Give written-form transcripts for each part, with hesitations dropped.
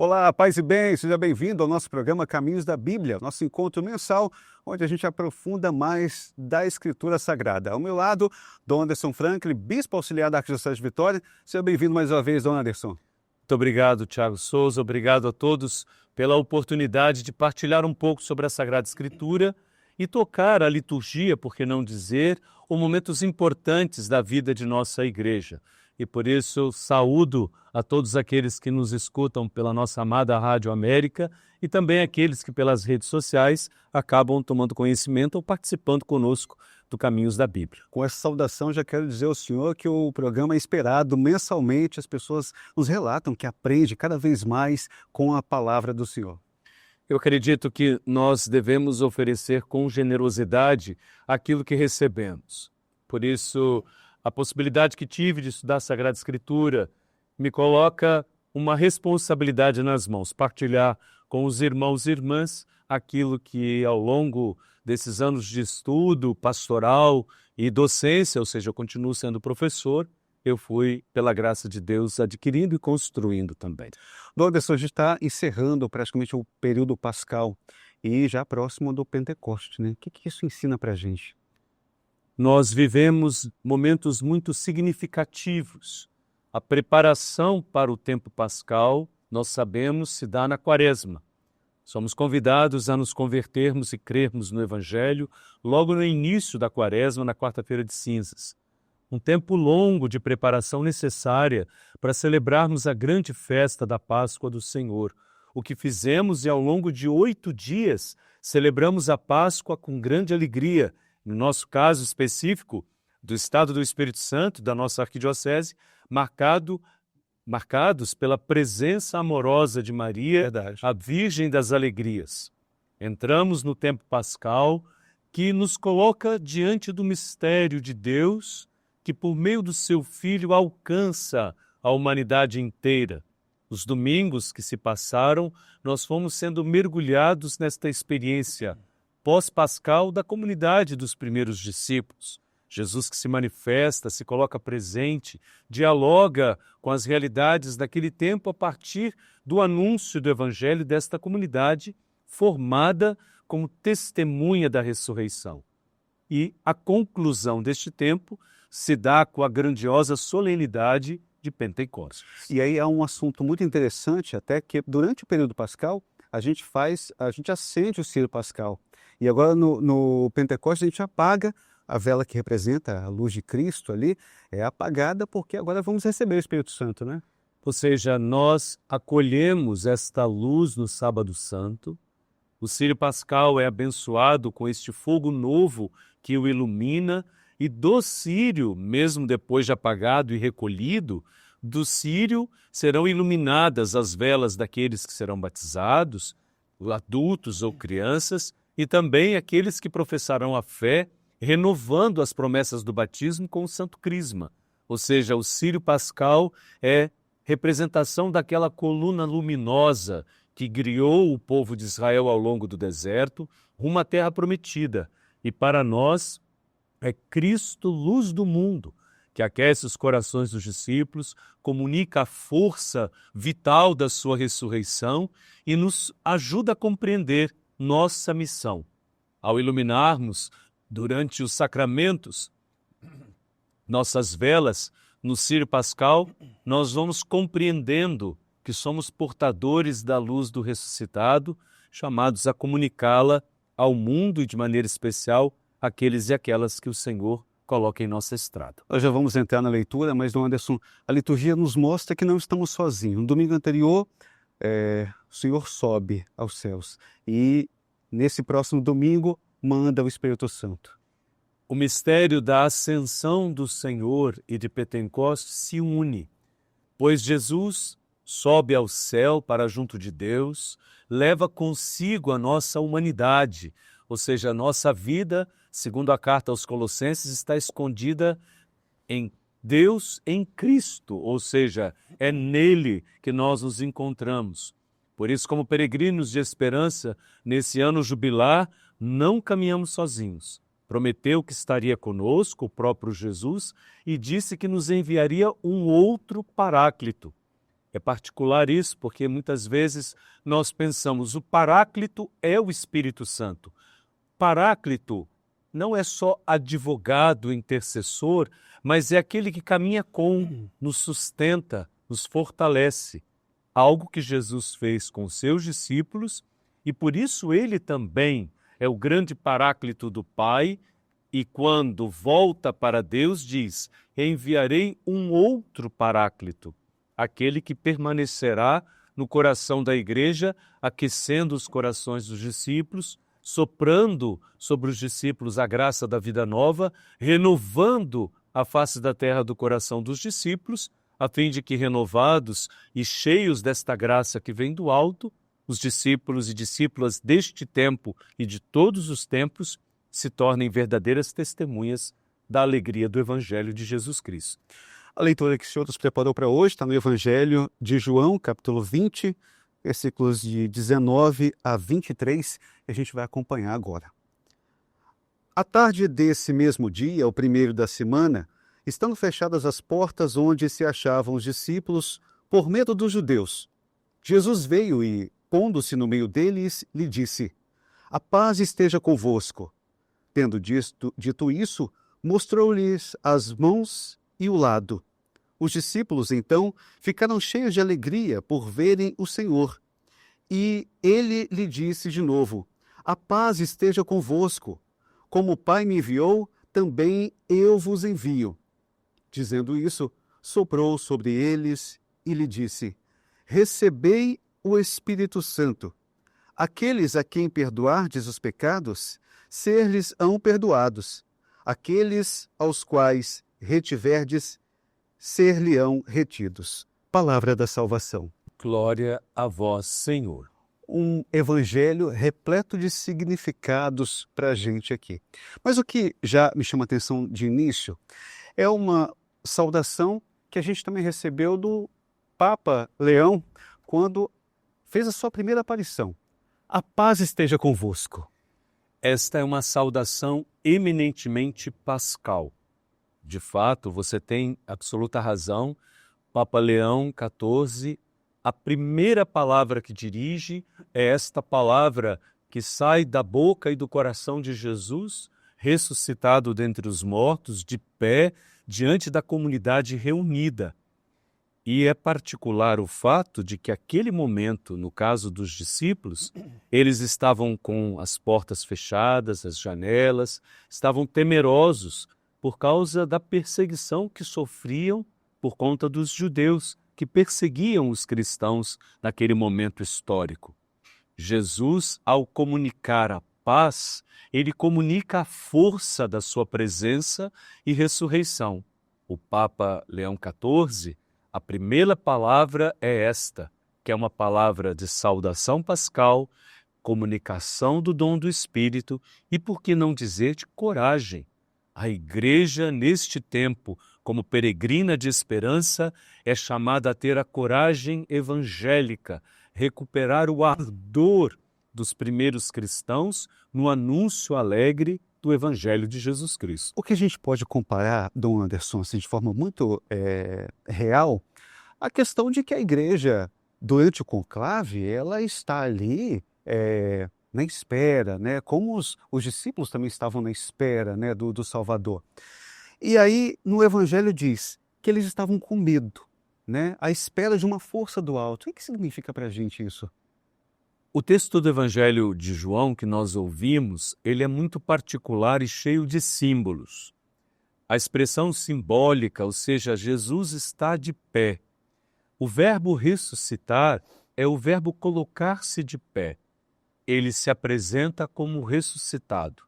Olá, paz e bem, seja bem-vindo ao nosso programa Caminhos da Bíblia, nosso encontro mensal, onde a gente aprofunda mais da Escritura Sagrada. Ao meu lado, Dom Anderson Franklin, bispo auxiliar da Arquidiocese de Vitória. Seja bem-vindo mais uma vez, Dom Anderson. Muito obrigado, Tiago Souza. Obrigado a todos pela oportunidade de partilhar um pouco sobre a Sagrada Escritura e tocar a liturgia, por que não dizer, os momentos importantes da vida de nossa igreja. E por isso eu saúdo a todos aqueles que nos escutam pela nossa amada Rádio América e também aqueles que pelas redes sociais acabam tomando conhecimento ou participando conosco do Caminhos da Bíblia. Com essa saudação, já quero dizer ao senhor que o programa é esperado mensalmente. As pessoas nos relatam que aprendem cada vez mais com a palavra do Senhor. Eu acredito que nós devemos oferecer com generosidade aquilo que recebemos. Por isso, a possibilidade que tive de estudar a Sagrada Escritura me coloca uma responsabilidade nas mãos, partilhar com os irmãos e irmãs aquilo que ao longo desses anos de estudo pastoral e docência, ou seja, eu continuo sendo professor, eu fui, pela graça de Deus, adquirindo e construindo também. Dom Anderson, a gente está encerrando praticamente o período pascal e já próximo do Pentecoste, né? O que isso ensina para a gente? Nós vivemos momentos muito significativos. A preparação para o tempo pascal, nós sabemos, se dá na Quaresma. Somos convidados a nos convertermos e crermos no Evangelho logo no início da Quaresma, na quarta-feira de cinzas. Um tempo longo de preparação necessária para celebrarmos a grande festa da Páscoa do Senhor. O que fizemos e ao longo de 8 dias celebramos a Páscoa com grande alegria. No nosso caso específico, do Estado do Espírito Santo, da nossa arquidiocese, marcados pela presença amorosa de Maria, Verdade. a Virgem das Alegrias. Entramos no tempo pascal, que nos coloca diante do mistério de Deus, que por meio do seu Filho alcança a humanidade inteira. Os domingos que se passaram, nós fomos sendo mergulhados nesta experiência pós-pascal da comunidade dos primeiros discípulos. Jesus que se manifesta, se coloca presente, dialoga com as realidades daquele tempo a partir do anúncio do Evangelho desta comunidade formada como testemunha da ressurreição. E a conclusão deste tempo se dá com a grandiosa solenidade de Pentecostes. E aí há um assunto muito interessante, até que durante o período pascal, a gente acende o ciro pascal. E agora no Pentecostes a gente apaga a vela que representa a luz de Cristo ali, é apagada porque agora vamos receber o Espírito Santo, né? Ou seja, nós acolhemos esta luz no Sábado Santo, o círio pascal é abençoado com este fogo novo que o ilumina, e do círio, mesmo depois de apagado e recolhido, do círio serão iluminadas as velas daqueles que serão batizados, adultos ou crianças, e também aqueles que professarão a fé, renovando as promessas do batismo com o Santo Crisma. Ou seja, o círio pascal é representação daquela coluna luminosa que guiou o povo de Israel ao longo do deserto, rumo à terra prometida. E para nós é Cristo, luz do mundo, que aquece os corações dos discípulos, comunica a força vital da sua ressurreição e nos ajuda a compreender nossa missão. Ao iluminarmos durante os sacramentos nossas velas no círio pascal, nós vamos compreendendo que somos portadores da luz do ressuscitado, chamados a comunicá-la ao mundo e de maneira especial àqueles e aquelas que o Senhor coloca em nossa estrada. Nós já vamos entrar na leitura, mas, Dom Anderson, a liturgia nos mostra que não estamos sozinhos. No domingo anterior, o Senhor sobe aos céus e nesse próximo domingo manda o Espírito Santo. O mistério da ascensão do Senhor e de Pentecostes se une, pois Jesus sobe ao céu para junto de Deus, leva consigo a nossa humanidade, ou seja, a nossa vida, segundo a carta aos Colossenses, está escondida em Deus em Cristo, ou seja, é nele que nós nos encontramos. Por isso, como peregrinos de esperança, nesse ano jubilar, não caminhamos sozinhos. Prometeu que estaria conosco, o próprio Jesus, e disse que nos enviaria um outro Paráclito. É particular isso, porque muitas vezes nós pensamos o Paráclito é o Espírito Santo. Paráclito não é só advogado, intercessor, mas é aquele que caminha com, nos sustenta, nos fortalece. Algo que Jesus fez com seus discípulos e por isso ele também é o grande Paráclito do Pai e quando volta para Deus diz, enviarei um outro Paráclito, aquele que permanecerá no coração da igreja, aquecendo os corações dos discípulos, soprando sobre os discípulos a graça da vida nova, renovando a face da terra do coração dos discípulos, a fim de que, renovados e cheios desta graça que vem do alto, os discípulos e discípulas deste tempo e de todos os tempos se tornem verdadeiras testemunhas da alegria do Evangelho de Jesus Cristo. A leitura que o Senhor nos preparou para hoje está no Evangelho de João, capítulo 20, versículos de 19 a 23, e a gente vai acompanhar agora. À tarde desse mesmo dia, o primeiro da semana, estando fechadas as portas onde se achavam os discípulos, por medo dos judeus, Jesus veio e, pondo-se no meio deles, lhe disse: "A paz esteja convosco." Tendo dito isso, mostrou-lhes as mãos e o lado. Os discípulos, então, ficaram cheios de alegria por verem o Senhor. E ele lhe disse de novo: "A paz esteja convosco. Como o Pai me enviou, também eu vos envio." Dizendo isso, soprou sobre eles e lhe disse: "Recebei o Espírito Santo. Aqueles a quem perdoardes os pecados, ser-lhes-ão perdoados. Aqueles aos quais retiverdes, ser-lhe-ão retidos." Palavra da salvação. Glória a vós, Senhor. Um evangelho repleto de significados para a gente aqui. Mas o que já me chama a atenção de início é uma saudação que a gente também recebeu do Papa Leão quando fez a sua primeira aparição. A paz esteja convosco. Esta é uma saudação eminentemente pascal. De fato, você tem absoluta razão. Papa Leão XIV, a primeira palavra que dirige é esta palavra que sai da boca e do coração de Jesus, ressuscitado dentre os mortos, de pé, diante da comunidade reunida. E é particular o fato de que aquele momento, no caso dos discípulos, eles estavam com as portas fechadas, as janelas, estavam temerosos por causa da perseguição que sofriam por conta dos judeus que perseguiam os cristãos naquele momento histórico. Jesus, ao comunicar a paz, ele comunica a força da sua presença e ressurreição. O Papa Leão XIV, a primeira palavra é esta, que é uma palavra de saudação pascal, comunicação do dom do Espírito e, por que não dizer, de coragem. A Igreja, neste tempo, como peregrina de esperança, é chamada a ter a coragem evangélica, recuperar o ardor dos primeiros cristãos no anúncio alegre do Evangelho de Jesus Cristo. O que a gente pode comparar, Dom Anderson, assim, de forma muito real, a questão de que a igreja, durante o conclave, ela está ali na espera, né? Como os discípulos também estavam na espera, né, do Salvador. E aí, no Evangelho diz que eles estavam com medo, né? À espera de uma força do alto. O que significa para a gente isso? O texto do Evangelho de João que nós ouvimos, ele é muito particular e cheio de símbolos. A expressão simbólica, ou seja, Jesus está de pé. O verbo ressuscitar é o verbo colocar-se de pé. Ele se apresenta como ressuscitado.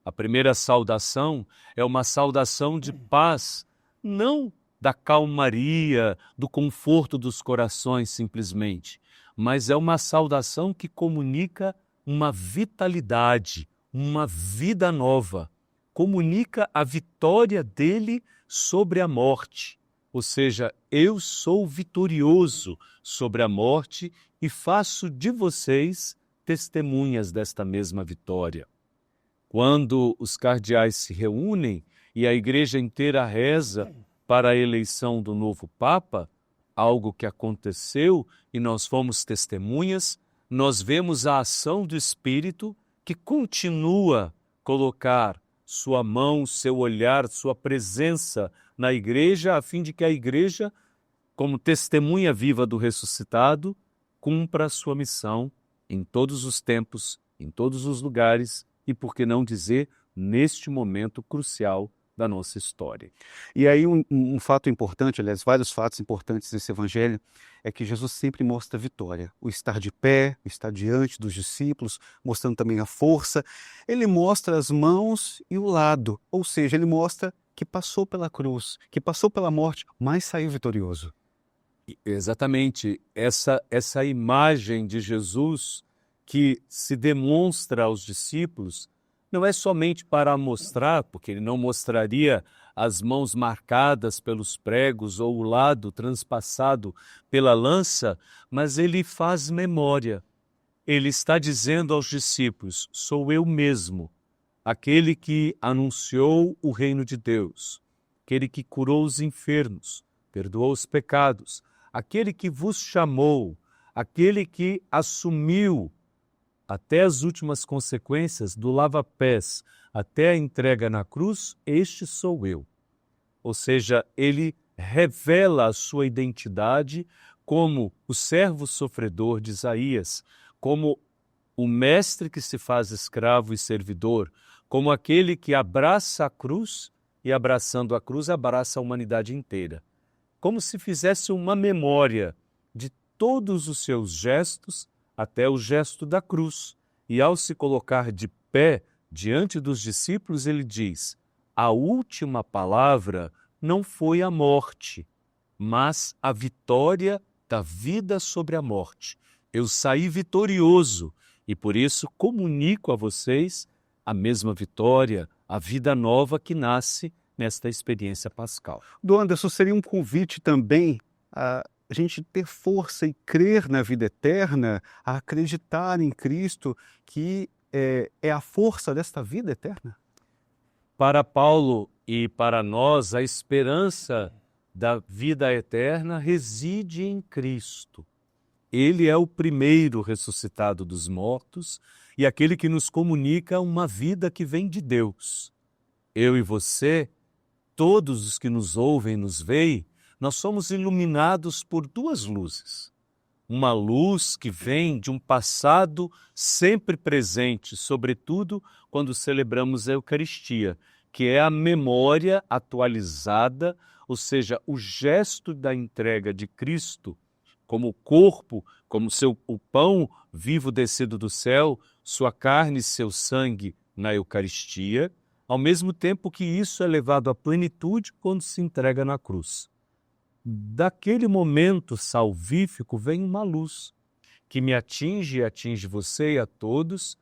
A primeira saudação é uma saudação de paz, não da calmaria, do conforto dos corações simplesmente, mas é uma saudação que comunica uma vitalidade, uma vida nova, comunica a vitória dele sobre a morte. Ou seja, eu sou vitorioso sobre a morte e faço de vocês testemunhas desta mesma vitória. Quando os cardeais se reúnem e a igreja inteira reza para a eleição do novo Papa, algo que aconteceu e nós fomos testemunhas, nós vemos a ação do Espírito que continua a colocar sua mão, seu olhar, sua presença na igreja, a fim de que a igreja, como testemunha viva do ressuscitado, cumpra a sua missão em todos os tempos, em todos os lugares e, por que não dizer, neste momento crucial da nossa história. E aí um fato importante, aliás, vários fatos importantes desse evangelho, é que Jesus sempre mostra a vitória. O estar de pé, o estar diante dos discípulos, mostrando também a força. Ele mostra as mãos e o lado, ou seja, ele mostra que passou pela cruz, que passou pela morte, mas saiu vitorioso. Exatamente, essa imagem de Jesus que se demonstra aos discípulos não é somente para mostrar, porque ele não mostraria as mãos marcadas pelos pregos ou o lado transpassado pela lança, mas ele faz memória. Ele está dizendo aos discípulos: sou eu mesmo, aquele que anunciou o reino de Deus, aquele que curou os enfermos, perdoou os pecados, aquele que vos chamou, aquele que assumiu até as últimas consequências do lava-pés, até a entrega na cruz, este sou eu. Ou seja, ele revela a sua identidade como o servo sofredor de Isaías, como o mestre que se faz escravo e servidor, como aquele que abraça a cruz e, abraçando a cruz, abraça a humanidade inteira. Como se fizesse uma memória de todos os seus gestos, até o gesto da cruz. E ao se colocar de pé diante dos discípulos, ele diz: a última palavra não foi a morte, mas a vitória da vida sobre a morte. Eu saí vitorioso e por isso comunico a vocês a mesma vitória, a vida nova que nasce nesta experiência pascal. Do Anderson, seria um convite também a gente ter força e crer na vida eterna, a acreditar em Cristo, que é a força desta vida eterna? Para Paulo e para nós, a esperança da vida eterna reside em Cristo. Ele é o primeiro ressuscitado dos mortos e aquele que nos comunica uma vida que vem de Deus. Eu e você, todos os que nos ouvem e nos veem, nós somos iluminados por duas luzes. Uma luz que vem de um passado sempre presente, sobretudo quando celebramos a Eucaristia, que é a memória atualizada, ou seja, o gesto da entrega de Cristo como corpo, como o pão vivo descido do céu, sua carne e seu sangue na Eucaristia, ao mesmo tempo que isso é levado à plenitude quando se entrega na cruz. Daquele momento salvífico vem uma luz que me atinge e atinge você e a todos,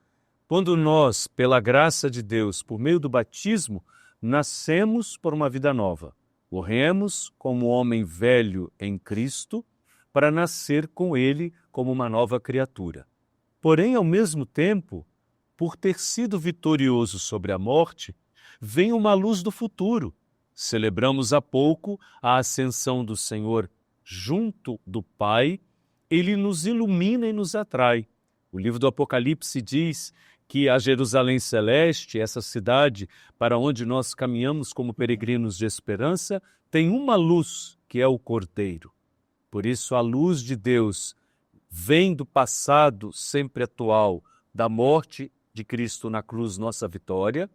quando nós, pela graça de Deus, por meio do batismo, nascemos por uma vida nova. Morremos como homem velho em Cristo para nascer com Ele como uma nova criatura. Porém, ao mesmo tempo, por ter sido vitorioso sobre a morte, vem uma luz do futuro. Celebramos há pouco a ascensão do Senhor junto do Pai, ele nos ilumina e nos atrai. O livro do Apocalipse diz que a Jerusalém Celeste, essa cidade para onde nós caminhamos como peregrinos de esperança, tem uma luz, que é o Cordeiro. Por isso a luz de Deus vem do passado sempre atual, da morte de Cristo na cruz, nossa vitória,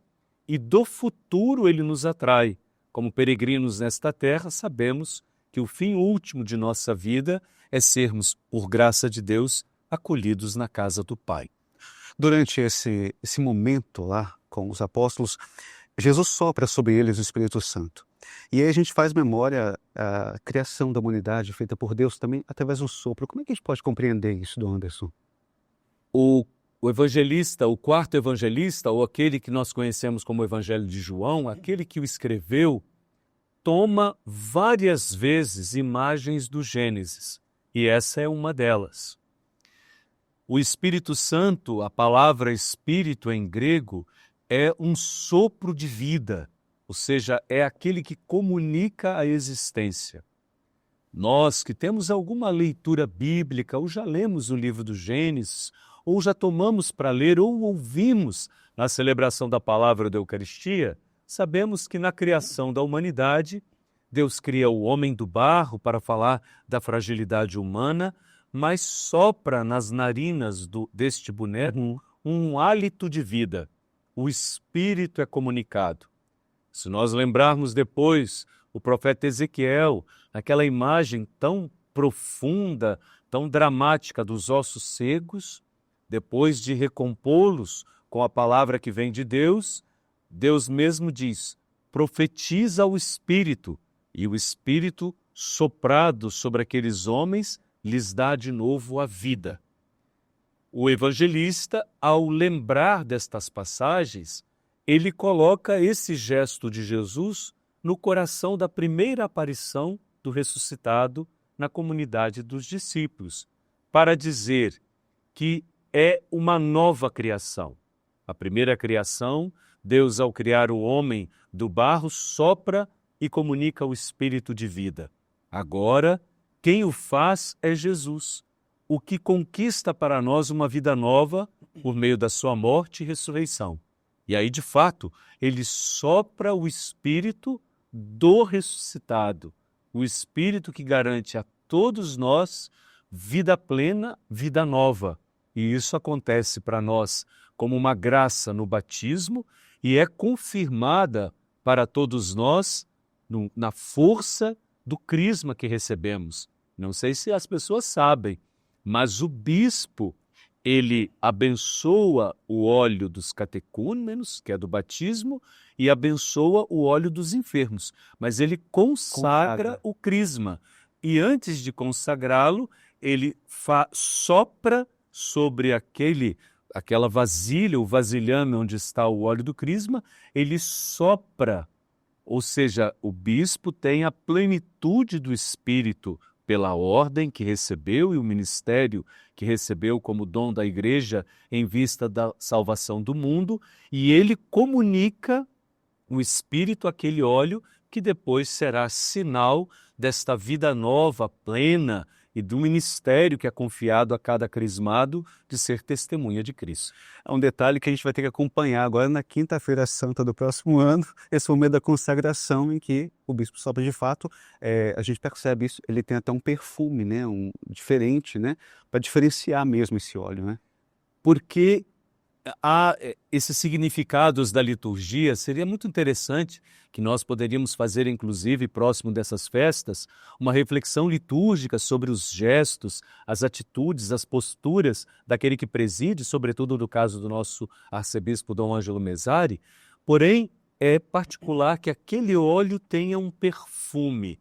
e do futuro ele nos atrai. Como peregrinos nesta terra, sabemos que o fim último de nossa vida é sermos, por graça de Deus, acolhidos na casa do Pai. Durante esse momento lá com os apóstolos, Jesus sopra sobre eles o Espírito Santo. E aí a gente faz memória a criação da humanidade feita por Deus também através do sopro. Como é que a gente pode compreender isso, Dom Anderson? O evangelista, o quarto evangelista, ou aquele que nós conhecemos como Evangelho de João, aquele que o escreveu, toma várias vezes imagens do Gênesis, e essa é uma delas. O Espírito Santo, a palavra Espírito em grego, é um sopro de vida, ou seja, é aquele que comunica a existência. Nós que temos alguma leitura bíblica, ou já lemos o livro do Gênesis, ou já tomamos para ler, ou ouvimos na celebração da palavra da Eucaristia, sabemos que na criação da humanidade, Deus cria o homem do barro para falar da fragilidade humana, mas sopra nas narinas deste boneco um hálito de vida. O Espírito é comunicado. Se nós lembrarmos depois o profeta Ezequiel, aquela imagem tão profunda, tão dramática dos ossos secos, depois de recompô-los com a palavra que vem de Deus, Deus mesmo diz, profetiza o Espírito, e o Espírito soprado sobre aqueles homens lhes dá de novo a vida. O evangelista, ao lembrar destas passagens, ele coloca esse gesto de Jesus no coração da primeira aparição do ressuscitado na comunidade dos discípulos, para dizer que é uma nova criação. A primeira criação, Deus, ao criar o homem do barro, sopra e comunica o espírito de vida. Agora, quem o faz é Jesus, o que conquista para nós uma vida nova por meio da sua morte e ressurreição. E aí, de fato, ele sopra o espírito do ressuscitado, o espírito que garante a todos nós vida plena, vida nova. E isso acontece para nós como uma graça no batismo e é confirmada para todos nós na força do crisma que recebemos. Não sei se as pessoas sabem, mas o bispo, ele abençoa o óleo dos catecúmenos, que é do batismo, e abençoa o óleo dos enfermos, mas ele consagra o crisma. E antes de consagrá-lo, ele sopra sobre aquela vasilha, o vasilhame onde está o óleo do crisma, ele sopra, ou seja, o bispo tem a plenitude do Espírito pela ordem que recebeu e o ministério que recebeu como dom da igreja em vista da salvação do mundo, e ele comunica o Espírito, aquele óleo, que depois será sinal desta vida nova, plena, e do ministério que é confiado a cada crismado de ser testemunha de Cristo. É um detalhe que a gente vai ter que acompanhar agora na Quinta-feira Santa do próximo ano, esse momento da consagração em que o bispo sopra de fato, a gente percebe isso, ele tem até um perfume, né, diferente, né, para diferenciar mesmo esse óleo, né? Porque há esses significados da liturgia, seria muito interessante que nós poderíamos fazer, inclusive, próximo dessas festas, uma reflexão litúrgica sobre os gestos, as atitudes, as posturas daquele que preside, sobretudo no caso do nosso arcebispo Dom Ângelo Mesari, porém é particular que aquele óleo tenha um perfume.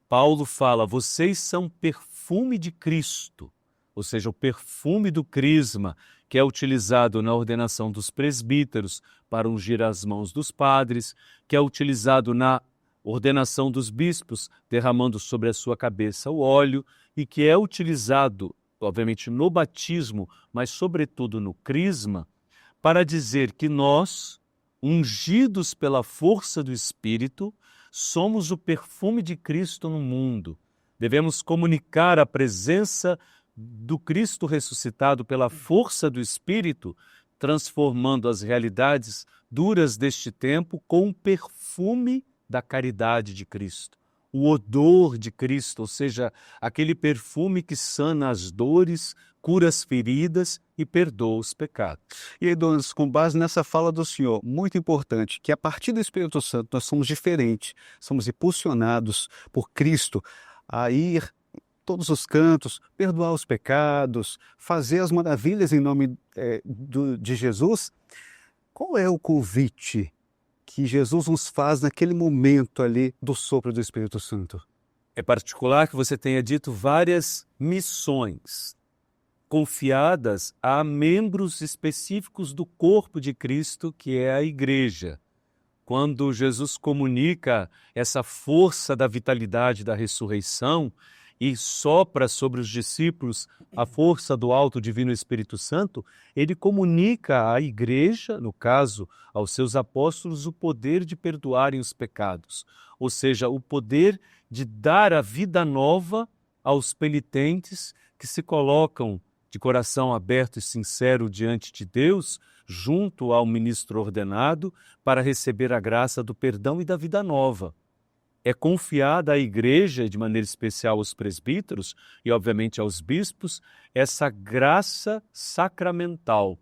Paulo fala, vocês são perfume de Cristo, ou seja, o perfume do crisma, que é utilizado na ordenação dos presbíteros para ungir as mãos dos padres, que é utilizado na ordenação dos bispos, derramando sobre a sua cabeça o óleo, e que é utilizado, obviamente, no batismo, mas sobretudo no crisma, para dizer que nós, ungidos pela força do Espírito, somos o perfume de Cristo no mundo. Devemos comunicar a presença do Cristo ressuscitado pela força do Espírito, transformando as realidades duras deste tempo com o perfume da caridade de Cristo, o odor de Cristo, ou seja, aquele perfume que sana as dores, cura as feridas e perdoa os pecados. E aí, donas, com base nessa fala do Senhor, muito importante, que a partir do Espírito Santo nós somos diferentes, somos impulsionados por Cristo a ir todos os cantos, perdoar os pecados, fazer as maravilhas em nome de Jesus. Qual é o convite que Jesus nos faz naquele momento ali do sopro do Espírito Santo? É particular que você tenha dito várias missões confiadas a membros específicos do corpo de Cristo, que é a Igreja. Quando Jesus comunica essa força da vitalidade da ressurreição, e sopra sobre os discípulos a força do alto divino Espírito Santo, ele comunica à igreja, no caso, aos seus apóstolos, o poder de perdoarem os pecados, ou seja, o poder de dar a vida nova aos penitentes que se colocam de coração aberto e sincero diante de Deus, junto ao ministro ordenado, para receber a graça do perdão e da vida nova. É confiada à igreja, de maneira especial aos presbíteros e, obviamente, aos bispos, essa graça sacramental.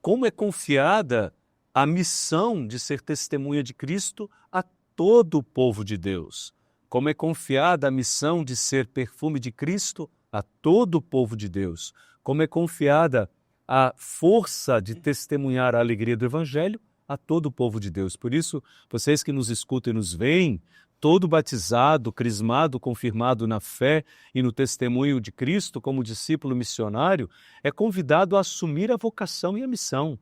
Como é confiada a missão de ser testemunha de Cristo a todo o povo de Deus. Como é confiada a missão de ser perfume de Cristo a todo o povo de Deus. Como é confiada a força de testemunhar a alegria do Evangelho a todo o povo de Deus. Por isso, vocês que nos escutam e nos veem, todo batizado, crismado, confirmado na fé e no testemunho de Cristo como discípulo missionário, é convidado a assumir a vocação e a missão.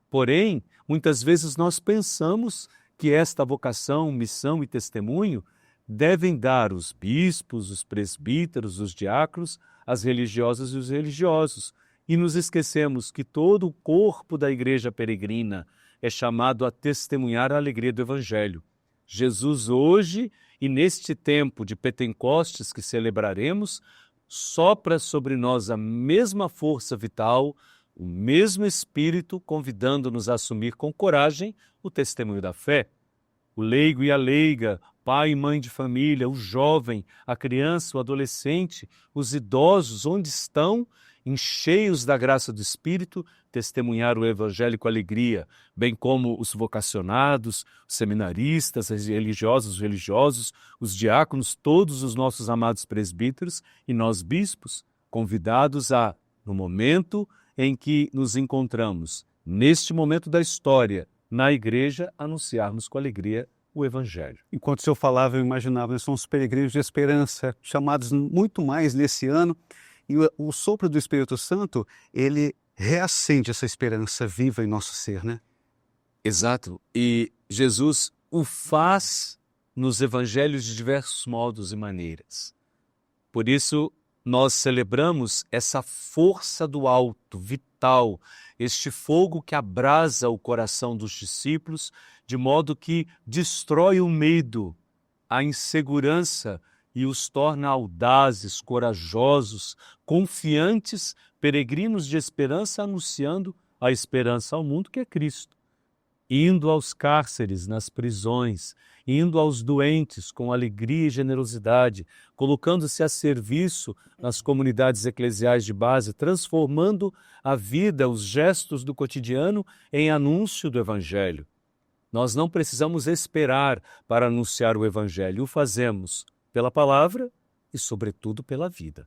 Porém, muitas vezes nós pensamos que esta vocação, missão e testemunho devem dar os bispos, os presbíteros, os diáconos, as religiosas e os religiosos. E nos esquecemos que todo o corpo da igreja peregrina é chamado a testemunhar a alegria do Evangelho. Jesus hoje, e neste tempo de Pentecostes que celebraremos, sopra sobre nós a mesma força vital, o mesmo Espírito, convidando-nos a assumir com coragem o testemunho da fé. O leigo e a leiga, pai e mãe de família, o jovem, a criança, o adolescente, os idosos, onde estão, cheios da graça do Espírito, testemunhar o Evangelho com alegria, bem como os vocacionados, os seminaristas, os religiosos, os diáconos, todos os nossos amados presbíteros e nós bispos, convidados a, no momento em que nos encontramos, neste momento da história, na igreja, anunciarmos com alegria o Evangelho. Enquanto o senhor falava, eu imaginava, nós somos peregrinos de esperança, chamados muito mais nesse ano, e o sopro do Espírito Santo, ele reacende essa esperança viva em nosso ser, né? Exato. E Jesus o faz nos evangelhos de diversos modos e maneiras. Por isso, nós celebramos essa força do alto, vital, este fogo que abrasa o coração dos discípulos, de modo que destrói o medo, a insegurança e os torna audazes, corajosos, confiantes, peregrinos de esperança, anunciando a esperança ao mundo que é Cristo. Indo aos cárceres, nas prisões, indo aos doentes com alegria e generosidade, colocando-se a serviço nas comunidades eclesiais de base, transformando a vida, os gestos do cotidiano em anúncio do Evangelho. Nós não precisamos esperar para anunciar o Evangelho, o fazemos pela palavra e, sobretudo, pela vida.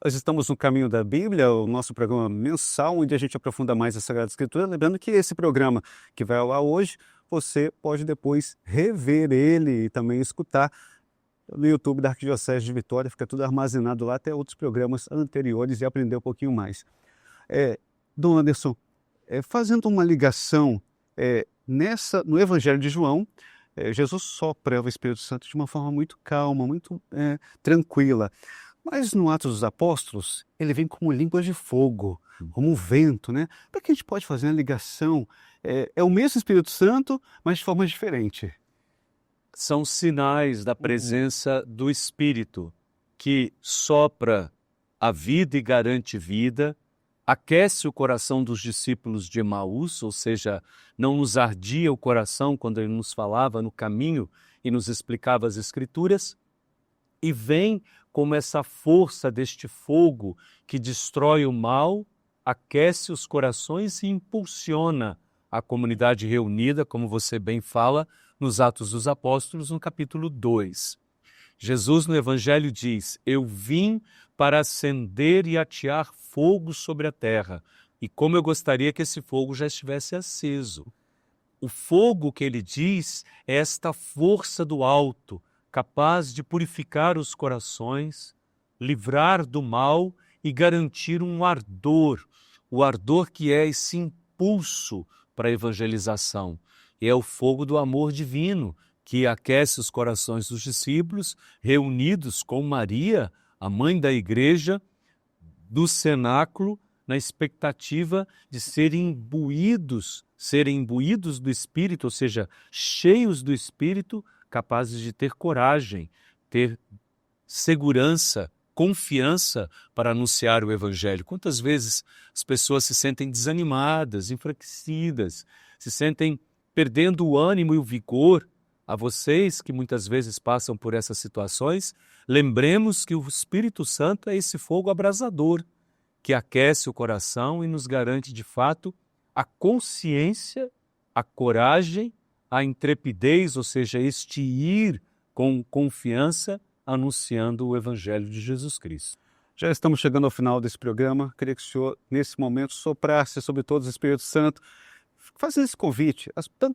Nós estamos no Caminho da Bíblia, o nosso programa mensal, onde a gente aprofunda mais a Sagrada Escritura. Lembrando que esse programa que vai ao ar hoje, você pode depois rever ele e também escutar no YouTube da Arquidiocese de Vitória. Fica tudo armazenado lá, até outros programas anteriores e aprender um pouquinho mais. Dom Anderson, fazendo uma ligação no Evangelho de João, Jesus sopra o Espírito Santo de uma forma muito calma, muito tranquila. Mas no Atos dos Apóstolos, ele vem como línguas de fogo, como um vento, né? Para que a gente pode fazer uma ligação? É o mesmo Espírito Santo, mas de forma diferente. São sinais da presença do Espírito, que sopra a vida e garante vida, aquece o coração dos discípulos de Emaús, ou seja, não nos ardia o coração quando ele nos falava no caminho e nos explicava as Escrituras, e vem como essa força deste fogo que destrói o mal, aquece os corações e impulsiona a comunidade reunida, como você bem fala, nos Atos dos Apóstolos, no capítulo 2. Jesus no Evangelho diz: eu vim para acender e atear fogo sobre a terra. E como eu gostaria que esse fogo já estivesse aceso. O fogo que ele diz é esta força do alto, capaz de purificar os corações, livrar do mal e garantir um ardor, o ardor que é esse impulso para a evangelização. É o fogo do amor divino, que aquece os corações dos discípulos, reunidos com Maria, a mãe da igreja, do cenáculo, na expectativa de serem imbuídos do Espírito, ou seja, cheios do Espírito, capazes de ter coragem, ter segurança, confiança para anunciar o Evangelho. Quantas vezes as pessoas se sentem desanimadas, enfraquecidas, se sentem perdendo o ânimo e o vigor? A vocês que muitas vezes passam por essas situações, lembremos que o Espírito Santo é esse fogo abrasador que aquece o coração e nos garante de fato a consciência, a coragem, a intrepidez, ou seja, este ir com confiança anunciando o Evangelho de Jesus Cristo. Já estamos chegando ao final desse programa. Queria que o senhor, nesse momento, soprasse sobre todos o Espírito Santo, fazendo esse convite.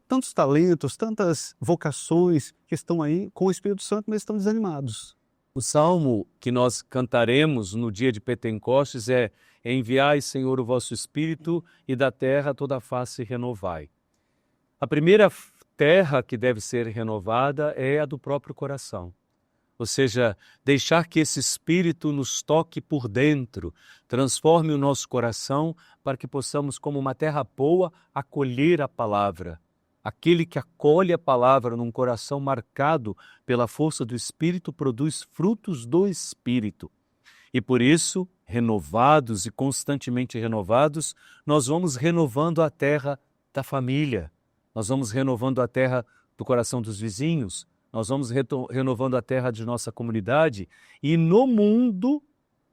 Tantos talentos, tantas vocações que estão aí com o Espírito Santo, mas estão desanimados. O salmo que nós cantaremos no dia de Pentecostes é: enviai, Senhor, o vosso Espírito, e da terra toda a face renovai. A primeira terra que deve ser renovada é a do próprio coração. Ou seja, deixar que esse Espírito nos toque por dentro, transforme o nosso coração para que possamos, como uma terra boa, acolher a palavra. Aquele que acolhe a palavra num coração marcado pela força do Espírito produz frutos do Espírito. E por isso, renovados e constantemente renovados, nós vamos renovando a terra da família, nós vamos renovando a terra do coração dos vizinhos, nós vamos renovando a terra de nossa comunidade e no mundo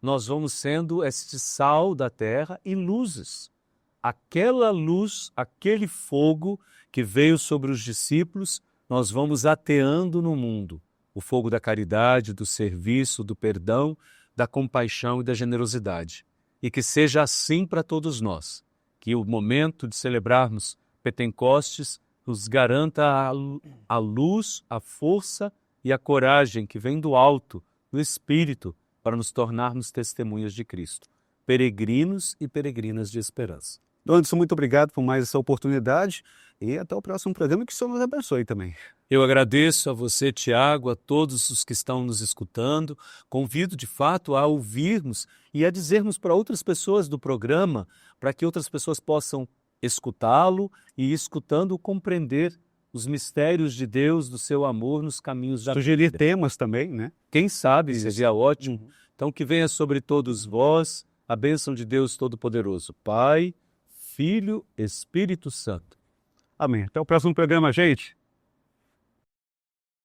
nós vamos sendo este sal da terra e luzes. Aquela luz, aquele fogo que veio sobre os discípulos, nós vamos ateando no mundo. O fogo da caridade, do serviço, do perdão, da compaixão e da generosidade. E que seja assim para todos nós. Que o momento de celebrarmos Pentecostes nos garanta a luz, a força e a coragem que vem do alto, do Espírito, para nos tornarmos testemunhas de Cristo. Peregrinos e peregrinas de esperança. Dom Anderson, muito obrigado por mais essa oportunidade e até o próximo programa, que o Senhor nos abençoe também. Eu agradeço a você, Tiago, a todos os que estão nos escutando. Convido, de fato, a ouvirmos e a dizermos para outras pessoas do programa, para que outras pessoas possam escutá-lo e, escutando, compreender os mistérios de Deus, do seu amor nos caminhos da Sugerir vida. temas também, né? Quem sabe seria ótimo. Então, que venha sobre todos vós a bênção de Deus Todo-Poderoso, Pai, Filho, Espírito Santo. Amém. Até o próximo programa, gente.